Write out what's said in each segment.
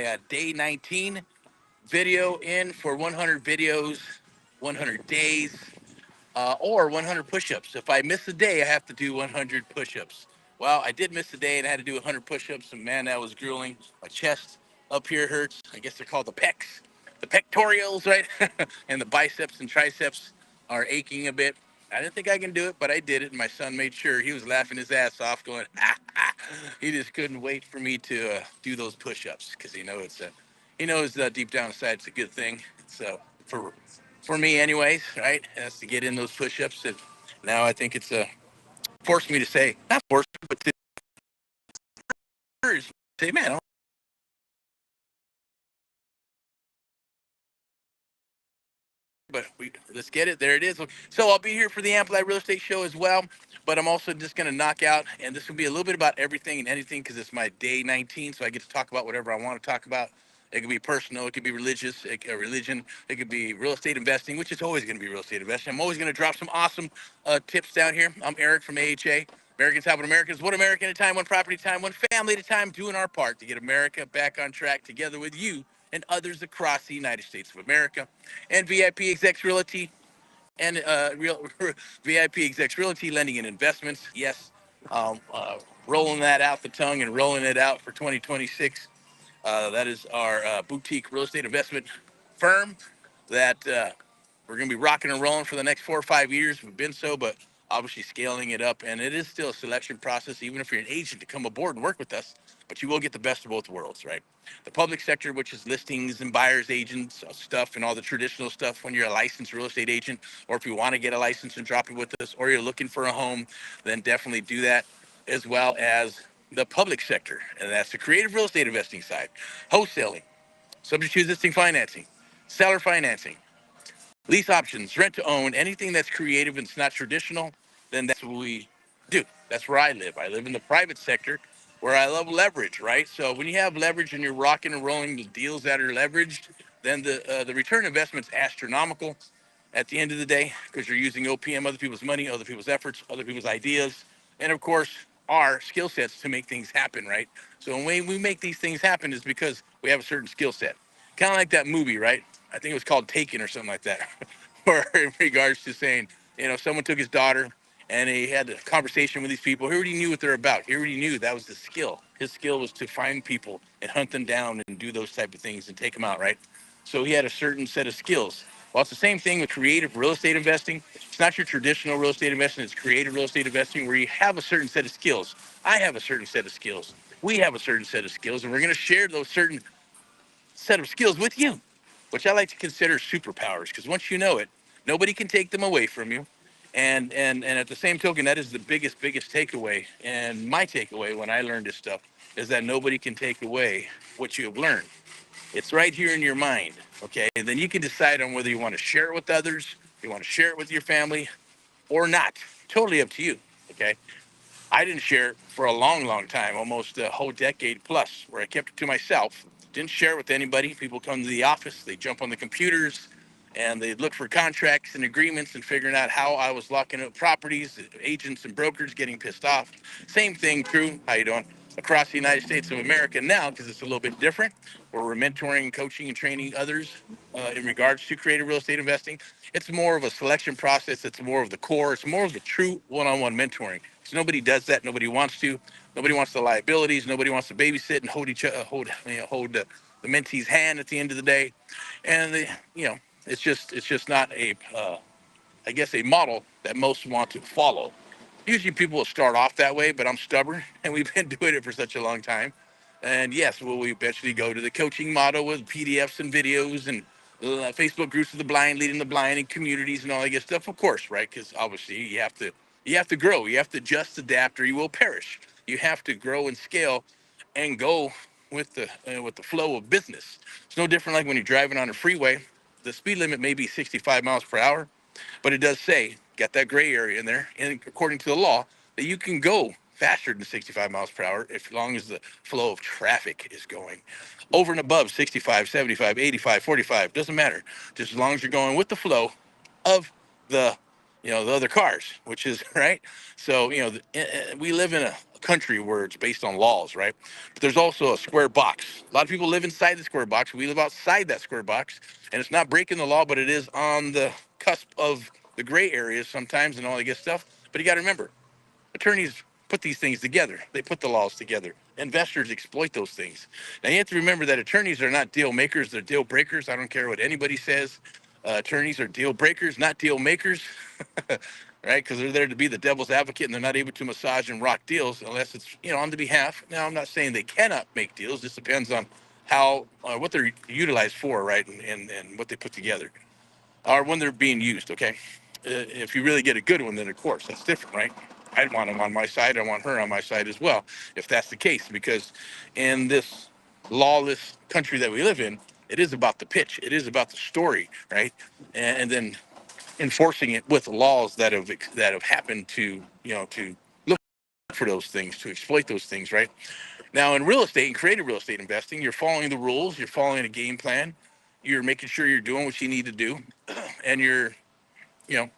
my day 19 video in for 100 videos, 100 days, or 100 push-ups. If I miss a day, I have to do 100 push-ups. Well, I did miss a day and I had to do 100 push-ups, and man, that was grueling. My chest up here hurts. I guess they're called the pecs, the pectorials, right? And the biceps and triceps are aching a bit. I didn't think I can do it, but I did it, and my son made sure. He was laughing his ass off, going, he just couldn't wait for me to do those push-ups because he knows deep down inside it's a good thing. So for me, anyways, right, has to get in those push-ups, and now I think it's forced me to say, not forced, but to say, man, but let's get it. There it is. So I'll be here for the Amplified Real Estate Show as well, but I'm also just going to knock out, and this will be a little bit about everything and anything because it's my day 19, so I get to talk about whatever I want to talk about. It could be personal, it could be religious, religion, it could be real estate investing, which is always going to be real estate investing. I'm always going to drop some awesome tips down here. I'm Erick from AHA. Americans helping Americans, one American at a time, one property at a time, one family at a time, doing our part to get America back on track together with you and others across the United States of America. And VIPexecs Realty and VIPexecs Realty, lending and investments. Yes, rolling that out the tongue and rolling it out for 2026. That is our boutique real estate investment firm that we're going to be rocking and rolling for the next 4 or 5 years. We've been so, but obviously scaling it up. And it is still a selection process, even if you're an agent to come aboard and work with us. But you will get the best of both worlds, right? The public sector, which is listings and buyers agents stuff and all the traditional stuff when you're a licensed real estate agent, or if you want to get a license and drop it with us, or you're looking for a home, then definitely do that, as well as the public sector. And that's the creative real estate investing side, wholesaling, subject to existing financing, seller financing, lease options, rent to own, anything that's creative and it's not traditional, then that's what we do. That's where I live. I live in the private sector where I love leverage, right? So when you have leverage and you're rocking and rolling the deals that are leveraged, then the return investment's astronomical at the end of the day because you're using OPM, other people's money, other people's efforts, other people's ideas, and of course, our skill sets to make things happen, right? So when we make these things happen is because we have a certain skill set. Kind of like that movie, right? I think it was called Taken or something like that, where in regards to saying, someone took his daughter and he had a conversation with these people. He already knew what they're about. He already knew that was the skill. His skill was to find people and hunt them down and do those type of things and take them out, right? So he had a certain set of skills. Well, it's the same thing with creative real estate investing. It's not your traditional real estate investing. It's creative real estate investing where you have a certain set of skills. I have a certain set of skills. We have a certain set of skills, and we're going to share those certain set of skills with you, which I like to consider superpowers, because once you know it, nobody can take them away from you. And at the same token, that is the biggest takeaway. And my takeaway when I learned this stuff is that nobody can take away what you have learned. It's right here in your mind. Okay. And then you can decide on whether you want to share it with others, you want to share it with your family or not. Totally up to you. Okay. I didn't share it for a long time, almost a whole decade plus, where I kept it to myself. Didn't share it with anybody. People come to the office, they jump on the computers, and they look for contracts and agreements and figuring out how I was locking up properties. Agents and brokers getting pissed off. Same thing true. How you doing? Across the United States of America now, because it's a little bit different, where we're mentoring, coaching, and training others in regards to creative real estate investing. It's more of a selection process. It's more of the core. It's more of the true one-on-one mentoring. So nobody does that. Nobody wants to. Nobody wants the liabilities. Nobody wants to babysit and hold each other, hold the mentee's hand at the end of the day. And it's just not I guess a model that most want to follow. Usually people will start off that way, but I'm stubborn, and we've been doing it for such a long time. And yes, will we eventually go to the coaching model with PDFs and videos and Facebook groups of the blind, leading the blind, and communities and all that good stuff? Of course, right? Because obviously you have to grow, you have to just adapt, or you will perish. You have to grow and scale, and go with the flow of business. It's no different like when you're driving on a freeway. The speed limit may be 65 miles per hour, but it does say, got that gray area in there, and according to the law, that you can go faster than 65 miles per hour as long as the flow of traffic is going. Over and above 65, 75, 85, 45, doesn't matter. Just as long as you're going with the flow of the the other cars, which is right. So we live in a country where it's based on laws, right? But there's also a square box. A lot of people live inside the square box. We live outside that square box, and it's not breaking the law, but it is on the cusp of the gray areas sometimes and all that good stuff. But you got to remember, attorneys put these things together. They put the laws together. Investors exploit those things. Now you have to remember that attorneys are not deal makers; they're deal breakers. I don't care what anybody says. Attorneys are deal breakers, not deal makers, right? Because they're there to be the devil's advocate, and they're not able to massage and rock deals unless it's on the behalf. Now I'm not saying they cannot make deals. This depends on how what they're utilized for, right, and what they put together, or when they're being used. Okay, if you really get a good one, then of course that's different, right? I'd want him on my side. I want her on my side as well, if that's the case. Because in this lawless country that we live in, it is about the pitch. It is about the story, right? And then enforcing it with laws that have happened to to look for those things, to exploit those things, right? Now in real estate and creative real estate investing, you're following the rules. You're following a game plan. You're making sure you're doing what you need to do, and you're you know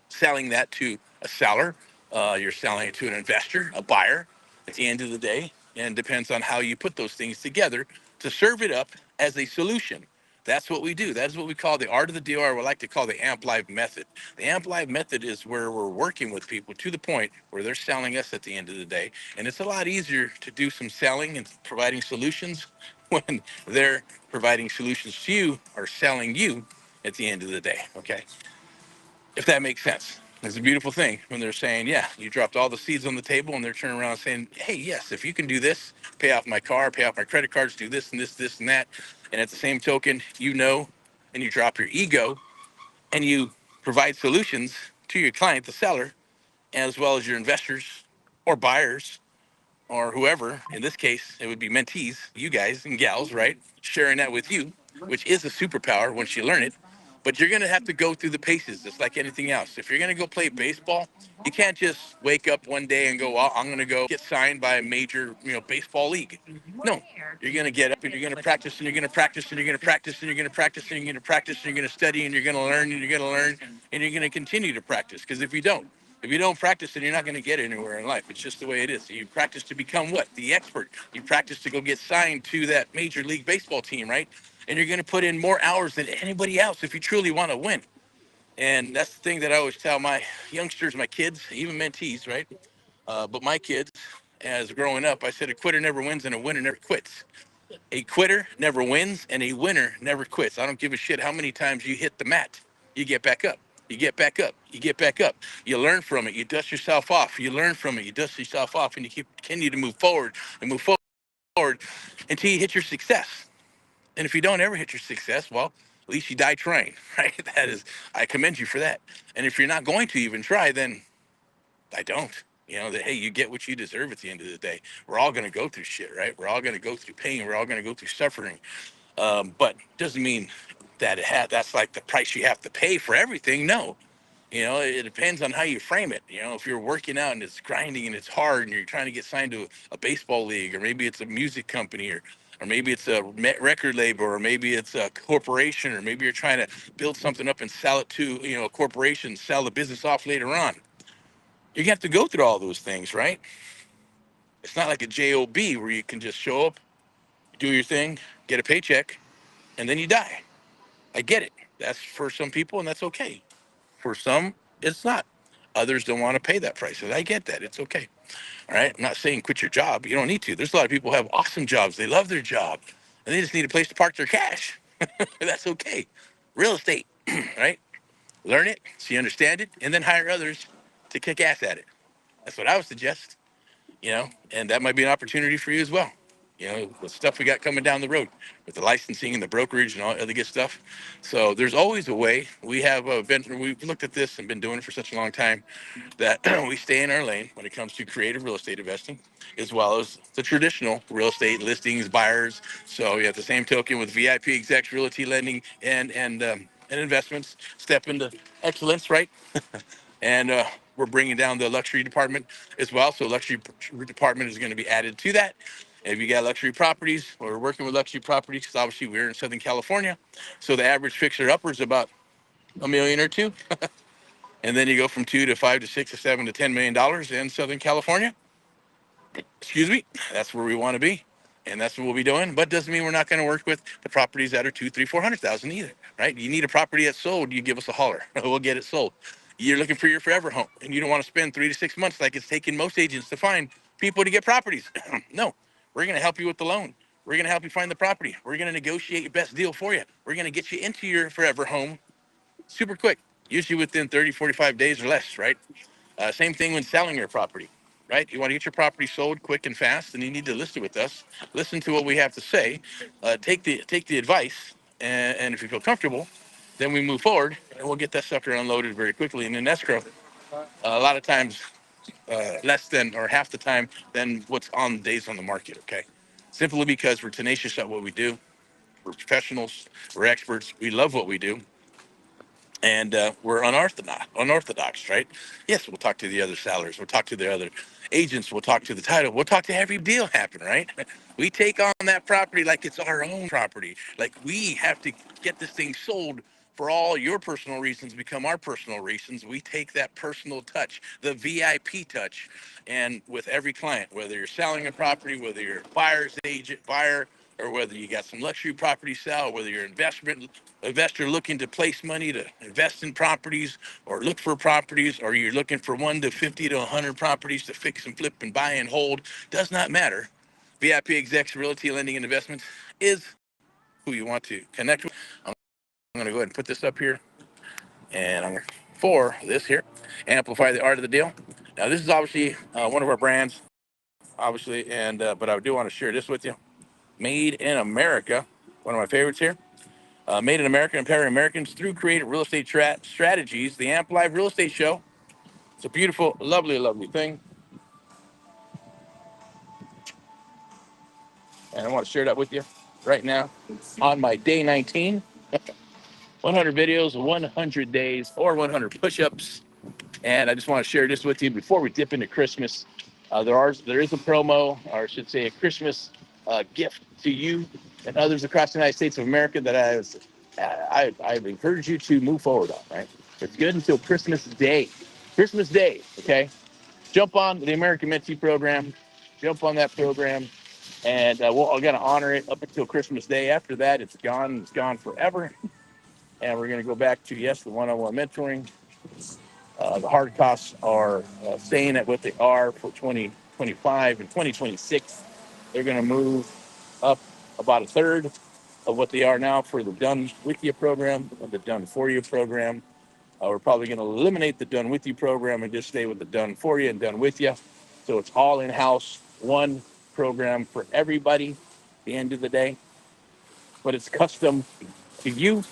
selling that to a seller. You're selling it to an investor, a buyer, at the end of the day. And depends on how you put those things together to serve it up as a solution. That's what we do. That's what we call the art of the deal, or what I like to call the AMP Live method. The AMP Live method is where we're working with people to the point where they're selling us at the end of the day. And it's a lot easier to do some selling and providing solutions when they're providing solutions to you or selling you at the end of the day. Okay, if that makes sense. It's a beautiful thing when they're saying, yeah, you dropped all the seeds on the table, and they're turning around saying, hey, yes, if you can do this, pay off my car, pay off my credit cards, do this and this and that. And at the same token, and you drop your ego and you provide solutions to your client, the seller, as well as your investors or buyers or whoever. In this case, it would be mentees, you guys and gals, right? Sharing that with you, which is a superpower once you learn it. But you're going to have to go through the paces, just like anything else. If you're going to go play baseball, you can't just wake up one day and go, well, I'm going to go get signed by a major, baseball league. No, you're going to get up and you're going to practice and you're going to practice and you're going to practice and you're going to practice and you're going to practice and you're going to study and you're going to learn and you're going to learn and you're going to continue to practice. Because if you don't practice, then you're not going to get anywhere in life. It's just the way it is. You practice to become what? The expert. You practice to go get signed to that major league baseball team, right? And you're going to put in more hours than anybody else if you truly want to win. And that's the thing that I always tell my youngsters, my kids, even mentees, right? But my kids, as growing up, I said a quitter never wins and a winner never quits. A quitter never wins and a winner never quits. I don't give a shit how many times you hit the mat. You get back up. You get back up. You get back up. You learn from it. You dust yourself off. You learn from it. You dust yourself off, and you continue to move forward and move forward until you hit your success. And if you don't ever hit your success, well, at least you die trying, right? That is, I commend you for that. And if you're not going to even try, then I don't. That hey, you get what you deserve at the end of the day. We're all going to go through shit, right? We're all going to go through pain. We're all going to go through suffering. But doesn't mean that that's like the price you have to pay for everything. No, it depends on how you frame it. If you're working out and it's grinding and it's hard and you're trying to get signed to a baseball league, or maybe it's a music company, or maybe it's a record label, or maybe it's a corporation, or maybe you're trying to build something up and sell it to a corporation, sell the business off later on. You have to go through all those things, right? It's not like a job where you can just show up, do your thing, get a paycheck, and then you die. I get it. That's for some people, and that's okay. For some, it's not. Others don't want to pay that price. And I get that. It's okay. All right. I'm not saying quit your job. You don't need to. There's a lot of people who have awesome jobs. They love their job, and they just need a place to park their cash. That's okay. Real estate, right? Learn it so you understand it, and then hire others to kick ass at it. That's what I would suggest. And that might be an opportunity for you as well. The stuff we got coming down the road with the licensing and the brokerage and all the other good stuff. So there's always a way. We've looked at this and been doing it for such a long time that we stay in our lane when it comes to creative real estate investing, as well as the traditional real estate listings, buyers. So at the same token with VIPexecs Realty lending and investments, step into excellence, right? And we're bringing down the luxury department as well. So luxury department is going to be added to that. If you got luxury properties, or we're working with luxury properties, because obviously we're in Southern California, so the average fixer upper is about a million or two. And then you go from 2 to 5 to 6 to 7 to $10 million in Southern California. Excuse me, that's where we want to be, and that's what we'll be doing. But doesn't mean we're not going to work with the properties that are 2, 3, 400,000 either, right? You need a property that's sold, you give us a holler, we'll get it sold. You're looking for your forever home, and you don't want to spend 3 to 6 months like it's taking most agents to find people to get properties. No, we're going to help you with the loan. We're going to help you find the property. We're going to negotiate your best deal for you. We're going to get you into your forever home super quick, usually within 30, 45 days or less, right? Same thing when selling your property, right? You want to get your property sold quick and fast, and you need to list it with us. Listen to what we have to say, take the advice, and if you feel comfortable, then we move forward, and we'll get that sucker unloaded very quickly. And in escrow, a lot of times, less than or half the time than what's on days on the market. Okay, simply because we're tenacious at what we do. We're professionals. We're experts. We love what we do, and we're unorthodox, right? Yes, we'll talk to the other sellers, we'll talk to the other agents, we'll talk to the title, we'll talk to every deal happen, right? We take on that property like it's our own property, like we have to get this thing sold for all your personal reasons become our personal reasons. We take that personal touch, the VIP touch, and with every client, whether you're selling a property, whether you're a buyer's agent buyer, or whether you got some luxury property sell, whether you're an investor looking to place money to invest in properties or look for properties, or you're looking for 1 to 50 to 100 properties to fix and flip and buy and hold, does not matter. VIPexecs Realty Lending and Investments is who you want to connect with. I'm going to go ahead and put this up here, and I'm going to for this here, amplify the art of the deal. Now, this is obviously one of our brands, obviously, and but I do want to share this with you. Made in America, one of my favorites here. Made in America, empowering Americans through creative real estate strategies. The Amp Live Real Estate Show. It's a beautiful, lovely, lovely thing. And I want to share that with you right now on my day 19. 100 videos, 100 days, or 100 push-ups. And I just want to share this with you before we dip into Christmas. There is a promo, or I should say a Christmas gift to you and others across the United States of America that I've encouraged you to move forward on, right? It's good until Christmas Day. Christmas Day, okay? Jump on the American Mentee program. Jump on that program. And I'm going to honor it up until Christmas Day. After that, it's gone. It's gone forever. And we're going to go back to, yes, the one-on-one mentoring. The hard costs are staying at what they are for 2025 and 2026. They're going to move up about a third of what they are now for the Done With You program and the Done For You program. We're probably going to eliminate the Done With You program and just stay with the Done For You and Done With You. So it's all in-house, one program for everybody at the end of the day. But it's custom to you.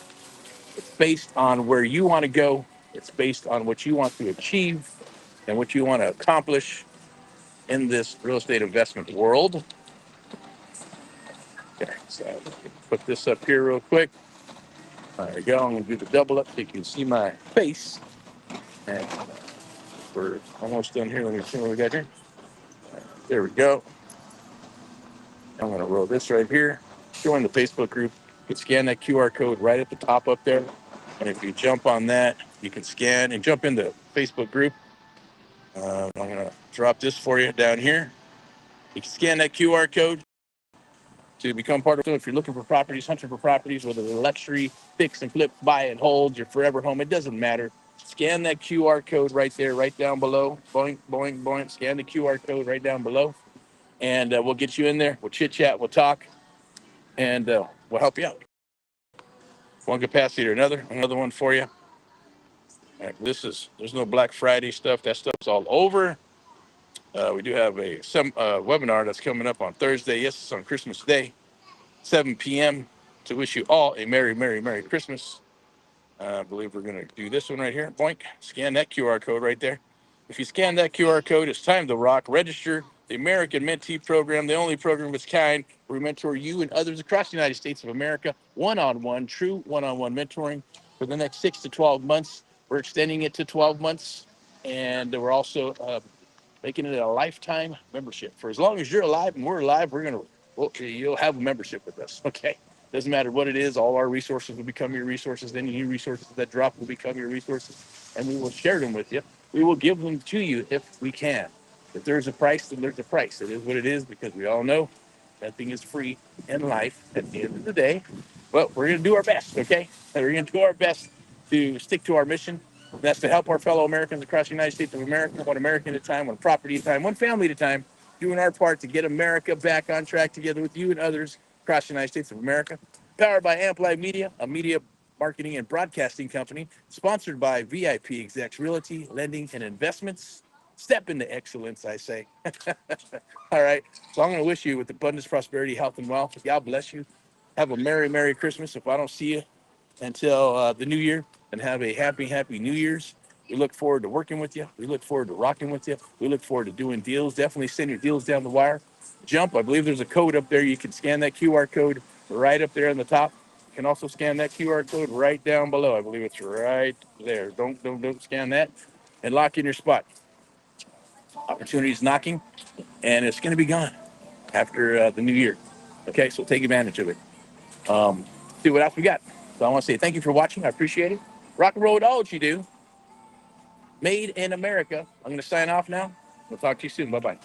It's based on where you want to go. It's based on what you want to achieve and what you want to accomplish in this real estate investment world. Okay, so put this up here real quick. There we go. I'm going to do the double up so you can see my face. And we're almost done here. Let me see what we got here. There we go. I'm going to roll this right here. Join the Facebook group. You can scan that QR code right at the top up there. And if you jump on that, you can scan and jump in the Facebook group. I'm going to drop this for you down here. You can scan that QR code to become part of it. If you're looking for properties, hunting for properties, whether they're luxury, fix and flip, buy and hold, your forever home, it doesn't matter. Scan that QR code right there, right down below. Boing, boing, boing. Scan the QR code right down below. And we'll get you in there. We'll chit chat, we'll talk, and we'll help you out. One capacity or another one for you. Right, there's no Black Friday stuff. That stuff's all over. We do have a webinar that's coming up on Thursday. Yes, it's on Christmas Day, 7 p.m. to wish you all a Merry, Merry, Merry Christmas. I believe we're going to do this one right here. Boink. Scan that QR code right there. If you scan that QR code, it's time to rock. Register the American Mentee Program, the only program of its kind where we mentor you and others across the United States of America, one-on-one, true one-on-one mentoring for the next 6 to 12 months. We're extending it to 12 months, and we're also making it a lifetime membership. For as long as you're alive and we're alive, you'll have a membership with us. Okay. Doesn't matter what it is. All our resources will become your resources. Any new resources that drop will become your resources. and we will share them with you. We will give them to you if we can. If there's a price, then there's a price. It is what it is because we all know nothing is free in life at the end of the day. But we're going to do our best, okay? We're going to do our best to stick to our mission. That's to help our fellow Americans across the United States of America, one American at a time, one property at a time, one family at a time, doing our part to get America back on track together with you and others across the United States of America. Powered by Amplified Media, a media marketing and broadcasting company, sponsored by VIPexecs Realty, Lending and Investments. Step into excellence, I say. All right. So I'm going to wish you with abundance, prosperity, health, and wealth. God bless you. Have a Merry, Merry Christmas. If I don't see you until the new year, and have a happy, happy New Year's. We look forward to working with you. We look forward to rocking with you. We look forward to doing deals. Definitely send your deals down the wire. Jump. I believe there's a code up there. You can scan that QR code right up there on the top. You can also scan that QR code right down below. I believe it's right there. Don't scan that, and lock in your spot. Opportunity's knocking, and it's going to be gone after the new year. Okay, so take advantage of it. See what else we got. So I want to say thank you for watching. I appreciate it. Rock and roll with all that you do. Made in America. I'm going to sign off now. We'll talk to you soon. Bye bye.